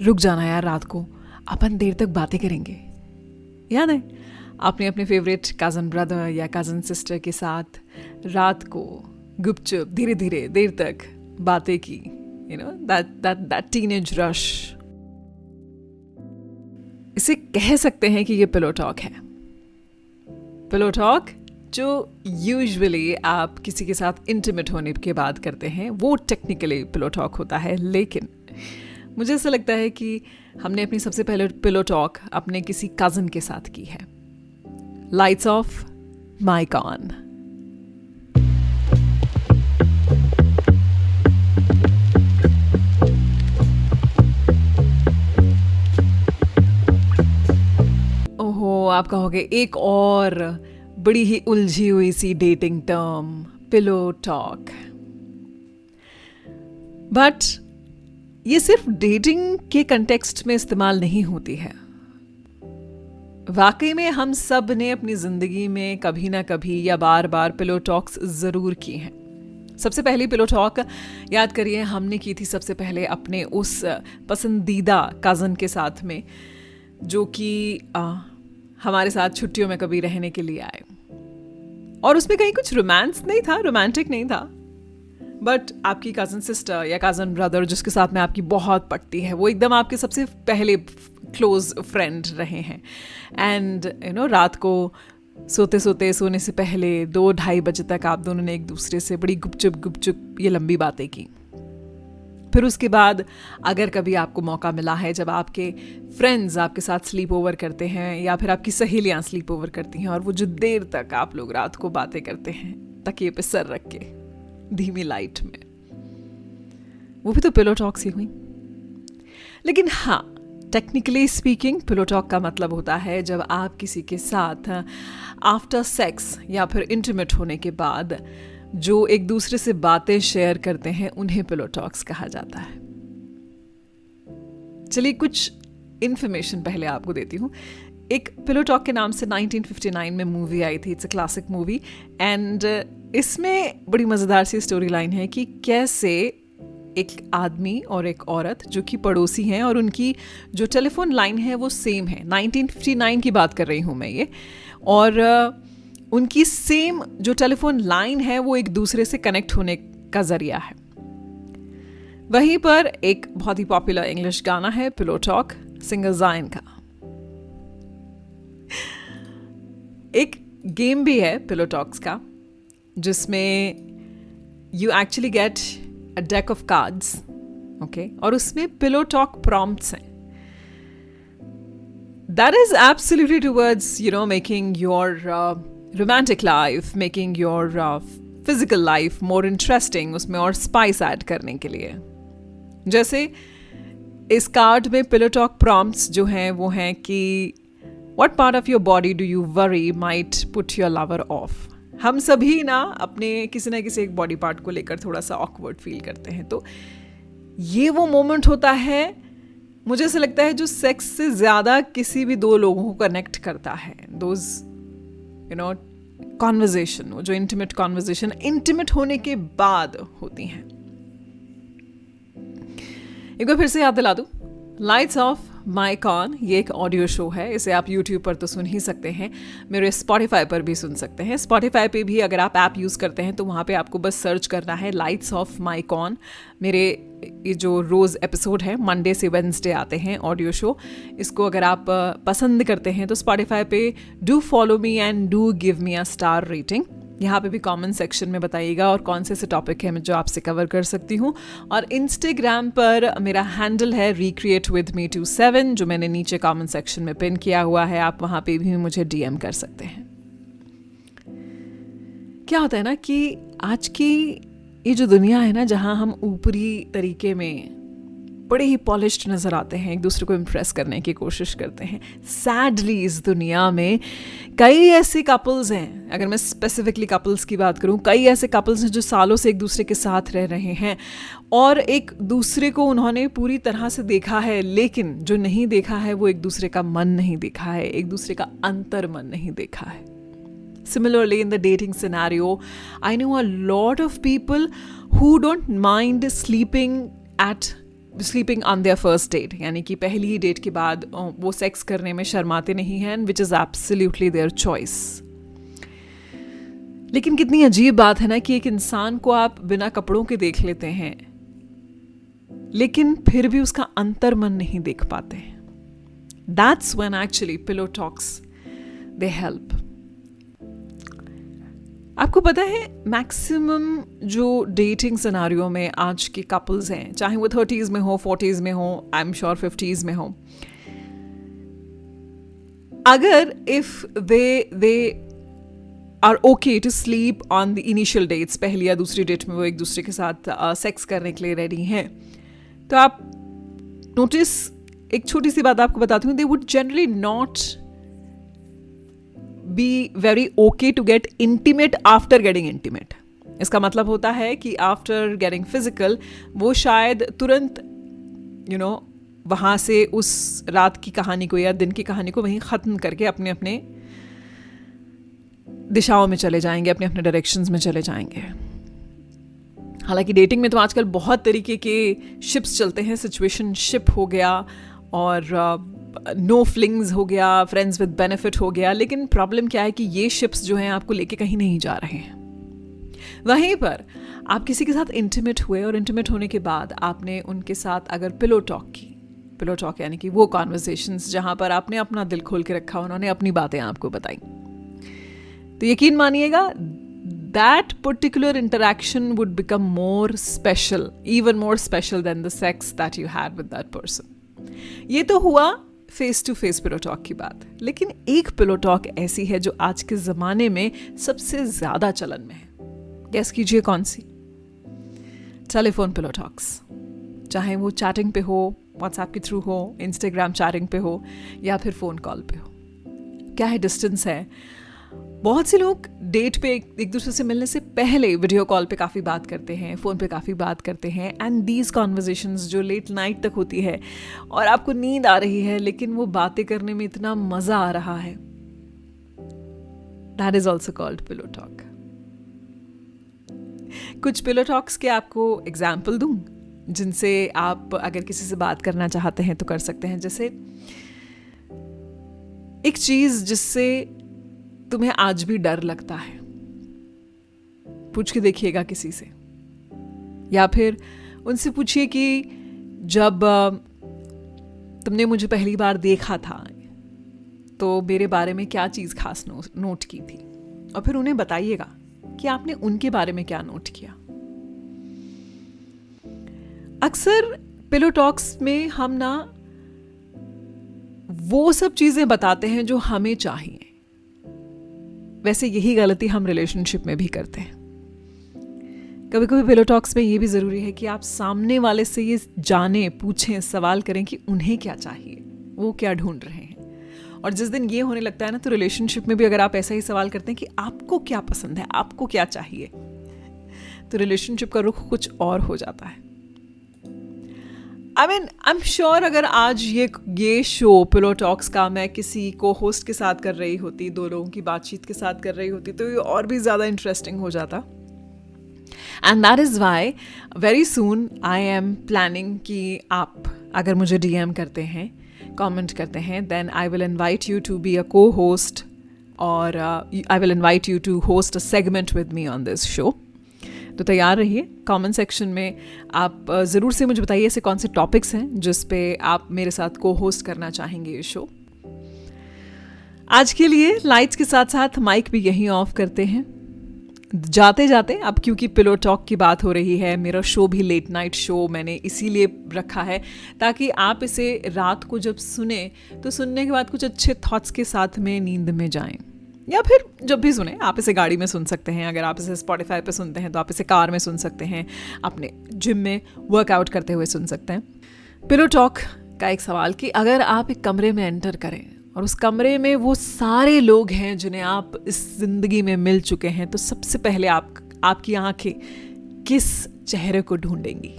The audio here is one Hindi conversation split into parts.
रुक जाना यार, रात को अपन देर तक बातें करेंगे। याद है आपने अपने फेवरेट कज़न ब्रदर या कज़न सिस्टर के साथ रात को गुपचुप धीरे धीरे देर तक बातें की, you know, that teenage rush. इसे कह सकते हैं कि ये पिलो टॉक है। पिलो टॉक जो यूजुअली आप किसी के साथ इंटीमेट होने के बाद करते हैं, वो टेक्निकली पिलो टॉक होता है। लेकिन मुझे ऐसा लगता है कि हमने अपनी सबसे पहले पिलो टॉक अपने किसी कज़न के साथ की है। Lights off, mic on. ओहो, आप कहोगे एक और बड़ी ही उलझी हुई सी dating term, pillow talk. But ये सिर्फ डेटिंग के कंटेक्स्ट में इस्तेमाल नहीं होती है। वाकई में हम सब ने अपनी जिंदगी में कभी ना कभी या बार बार पिलो टॉक्स जरूर की हैं। सबसे पहली पिलो टॉक याद करिए हमने की थी सबसे पहले अपने उस पसंदीदा कज़न के साथ में, जो कि हमारे साथ छुट्टियों में कभी रहने के लिए आए। और उसमें कहीं कुछ रोमांस नहीं था, रोमांटिक नहीं था, बट आपकी कज़न सिस्टर या कज़न ब्रदर जिसके साथ में आपकी बहुत पटती है, वो एकदम आपके सबसे पहले क्लोज फ्रेंड रहे हैं। एंड यू नो, रात को सोने से पहले 2-2:30 बजे तक आप दोनों ने एक दूसरे से बड़ी गुपचुप ये लंबी बातें की। फिर उसके बाद अगर कभी आपको मौका मिला है, जब आपके फ्रेंड्स आपके साथ स्लीप ओवर करते हैं या फिर आपकी सहेलियां स्लीप ओवर करती हैं, और वो जो देर तक आप लोग रात को बातें करते हैं तकिए पे सर रख के धीमी लाइट में, वो भी तो पिलो टॉक्स ही हुई। लेकिन हाँ, टेक्निकली स्पीकिंग पिलो टॉक का मतलब होता है जब आप किसी के साथ आफ्टर सेक्स या फिर इंटीमेट होने के बाद जो एक दूसरे से बातें शेयर करते हैं, उन्हें पिलो टॉक्स कहा जाता है। चलिए कुछ इंफॉर्मेशन पहले आपको देती हूँ। एक पिलो टॉक के नाम से 1959 में मूवी आई थी, it's a classic movie. And इसमें बड़ी मज़ेदार सी स्टोरी लाइन है कि कैसे एक आदमी और एक औरत जो कि पड़ोसी हैं और उनकी जो टेलीफोन लाइन है वो सेम है। 1959 की बात कर रही हूँ मैं ये। और उनकी सेम जो टेलीफोन लाइन है वो एक दूसरे से कनेक्ट होने का जरिया है। वहीं पर एक बहुत ही पॉपुलर इंग्लिश गाना है पिलो टॉक, सिंगर ज़ाइन का। एक गेम भी है पिलो टॉक्स का, जिसमें you actually get a deck of cards, okay, और उसमें पिलो टॉक प्रॉम्प्ट्स हैं। That is absolutely towards you know making your romantic life, making your physical life more interesting, उसमें और स्पाइस ऐड करने के लिए। जैसे इस कार्ड में पिलो टॉक प्रॉम्प्ट्स जो हैं वो हैं कि what part of your body do you worry might put your lover of. हम सभी ना अपने किसी ना किसी एक बॉडी पार्ट को लेकर थोड़ा सा ऑकवर्ड फील करते हैं। तो ये वो मोमेंट होता है, मुझे ऐसा लगता है, जो सेक्स से ज़्यादा किसी भी दो लोगों को कनेक्ट करता है। दोज यू नो कॉन्वर्जेशन, वो जो इंटीमेट कॉन्वर्जेशन इंटीमेट होने के बाद होती हैं। एक बार फिर से याद दिला दूं, लाइट्स ऑफ माइक ऑन ये एक ऑडियो शो है। इसे आप यूट्यूब पर तो सुन ही सकते हैं, मेरे स्पॉटिफाई पर भी सुन सकते हैं। स्पॉटिफाई पे भी अगर आप ऐप यूज़ करते हैं तो वहाँ पे आपको बस सर्च करना है लाइट्स ऑफ माइक ऑन। मेरे ये जो रोज़ एपिसोड है मंडे से वेडनेसडे आते हैं ऑडियो शो, इसको अगर आप पसंद करते हैं तो स्पॉटिफाई पे do follow me and do give me a star rating. यहाँ पे भी कमेंट सेक्शन में बताइएगा और कौन से टॉपिक है जो आपसे कवर कर सकती हूँ। और इंस्टाग्राम पर मेरा हैंडल है recreatewithme27, जो मैंने नीचे कमेंट सेक्शन में पिन किया हुआ है। आप वहाँ पे भी मुझे DM कर सकते हैं। क्या होता है ना कि आज की ये जो दुनिया है ना, जहाँ हम ऊपरी तरीके में बड़े ही पॉलिश्ड नज़र आते हैं, एक दूसरे को इम्प्रेस करने की कोशिश करते हैं, सैडली इस दुनिया में कई ऐसे कपल्स हैं, अगर मैं स्पेसिफिकली कपल्स की बात करूं, कई ऐसे कपल्स हैं जो सालों से एक दूसरे के साथ रह रहे हैं और एक दूसरे को उन्होंने पूरी तरह से देखा है, लेकिन जो नहीं देखा है वो एक दूसरे का मन नहीं देखा है, एक दूसरे का अंतर मन नहीं देखा है। Similarly, in the dating scenario, I know a lot of people who don't mind sleeping at sleeping on their first date, यानी कि पहली ही डेट के बाद वो सेक्स करने में शर्माते नहीं हैं, which is absolutely their choice. लेकिन कितनी अजीब बात है ना कि एक इंसान को आप बिना कपड़ों के देख लेते हैं, लेकिन फिर भी उसका अंतर्मन नहीं देख पाते। That's when actually pillow talks they help. आपको पता है मैक्सिमम जो डेटिंग सिनारियो में आज के कपल्स हैं, चाहे वो 30s में हो, 40s में हो, आई एम श्योर 50s में हो, अगर if they are okay to sleep on the initial dates, पहली या दूसरी डेट में वो एक दूसरे के साथ सेक्स करने के लिए रेडी हैं, तो आप नोटिस, एक छोटी सी बात आपको बताती हूँ, they would generally not be very okay to get intimate after getting intimate. इसका मतलब होता है कि आफ्टर गेटिंग फिजिकल वो शायद तुरंत वहाँ से उस रात की कहानी को या दिन की कहानी को वहीं ख़त्म करके अपने अपने दिशाओं में चले जाएंगे, अपने अपने डायरेक्शंस में चले जाएंगे। हालांकि डेटिंग में तो आजकल बहुत तरीके के शिप्स चलते हैं, सिचुएशन शिप हो गया और नो फ्लिंग्स हो गया, फ्रेंड्स विद बेनिफिट हो गया, लेकिन प्रॉब्लम क्या है कि ये शिप्स जो हैं आपको लेके कहीं नहीं जा रहे हैं। वहीं पर आप किसी के साथ इंटीमेट हुए और इंटीमेट होने के बाद आपने उनके साथ अगर पिलो टॉक की, पिलो टॉक यानी कि वो कॉन्वर्सेशंस जहां पर आपने अपना दिल खोल के रखा, उन्होंने अपनी बातें आपको बताई, तो यकीन मानिएगा that particular interaction would become more special, even more special than the sex that you had with that person. ये तो हुआ face to face pillow talk की बात, लेकिन एक पिलो टॉक ऐसी है जो आज के ज़माने में सबसे ज़्यादा चलन में है। गेस कीजिए कौन सी? Telephone pillow talks. चाहे वो चैटिंग पे हो, व्हाट्सएप के थ्रू हो, इंस्टाग्राम चैटिंग पे हो या फिर फ़ोन कॉल पे हो। क्या है डिस्टेंस है, बहुत से लोग डेट पे एक दूसरे से मिलने से पहले वीडियो कॉल पे काफ़ी बात करते हैं, फ़ोन पे काफ़ी बात करते हैं, एंड दीज कॉन्वर्जेशंस जो लेट नाइट तक होती है और आपको नींद आ रही है लेकिन वो बातें करने में इतना मज़ा आ रहा है, that is also called pillow talk. कुछ पिलो टॉक्स के आपको एग्जाम्पल दूँ जिनसे आप अगर किसी से बात करना चाहते हैं तो कर सकते हैं। जैसे एक चीज़ जिससे तुम्हें आज भी डर लगता है, पूछ के देखिएगा किसी से, या फिर उनसे पूछिए कि जब तुमने मुझे पहली बार देखा था तो मेरे बारे में क्या चीज़ खास नोट की थी, और फिर उन्हें बताइएगा कि आपने उनके बारे में क्या नोट किया। अक्सर पिलो टॉक्स में हम ना वो सब चीज़ें बताते हैं जो हमें चाहिए, वैसे यही गलती हम रिलेशनशिप में भी करते हैं। कभी कभी पिलो टॉक्स में ये भी ज़रूरी है कि आप सामने वाले से ये जाने, पूछें, सवाल करें कि उन्हें क्या चाहिए, वो क्या ढूंढ रहे हैं। और जिस दिन ये होने लगता है ना, तो रिलेशनशिप में भी अगर आप ऐसा ही सवाल करते हैं कि आपको क्या पसंद है, आपको क्या चाहिए, तो रिलेशनशिप का रुख कुछ और हो जाता है। आई एम श्योर अगर आज ये शो पिलो टॉक्स का मैं किसी को होस्ट के साथ कर रही होती, दो लोगों की बातचीत के साथ कर रही होती, तो ये और भी ज़्यादा इंटरेस्टिंग हो जाता। And that is why very soon I am planning कि आप अगर मुझे DM करते हैं, कमेंट करते हैं, then I will invite you to be a co host, और I will invite you to host a segment with me on this show. तो तैयार रहिए। कमेंट सेक्शन में आप ज़रूर से मुझे बताइए ऐसे कौन से टॉपिक्स हैं जिस पे आप मेरे साथ को होस्ट करना चाहेंगे ये शो। आज के लिए लाइट्स के साथ साथ माइक भी यहीं ऑफ करते हैं। जाते जाते, अब क्योंकि पिलो टॉक की बात हो रही है, मेरा शो भी लेट नाइट शो मैंने इसीलिए रखा है ताकि आप इसे रात को जब सुने तो सुनने के बाद कुछ अच्छे थॉट्स के साथ में नींद में जाएं, या फिर जब भी सुने, आप इसे गाड़ी में सुन सकते हैं, अगर आप इसे स्पॉटिफाई पे सुनते हैं तो आप इसे कार में सुन सकते हैं, अपने जिम में वर्कआउट करते हुए सुन सकते हैं। पिलो टॉक का एक सवाल कि अगर आप एक कमरे में एंटर करें और उस कमरे में वो सारे लोग हैं जिन्हें आप इस जिंदगी में मिल चुके हैं, तो सबसे पहले आपकी आंखें किस चेहरे को ढूंढेंगी?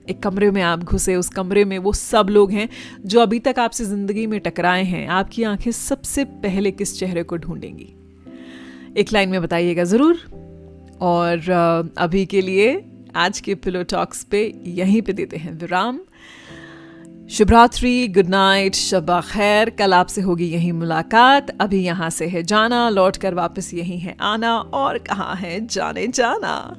एक कमरे में आप घुसे, उस कमरे में वो सब लोग हैं जो अभी तक आपसे ज़िंदगी में टकराए हैं, आपकी आंखें सबसे पहले किस चेहरे को ढूंढेंगी? एक लाइन में बताइएगा ज़रूर। और अभी के लिए आज के पिलो टॉक्स पे यहीं पे देते हैं विराम। शुभ रात्रि, गुड नाइट, शब्बा खैर। कल आपसे होगी यही मुलाकात। अभी यहाँ से है जाना, लौट कर वापस यही है आना, और कहाँ है जाने जाना।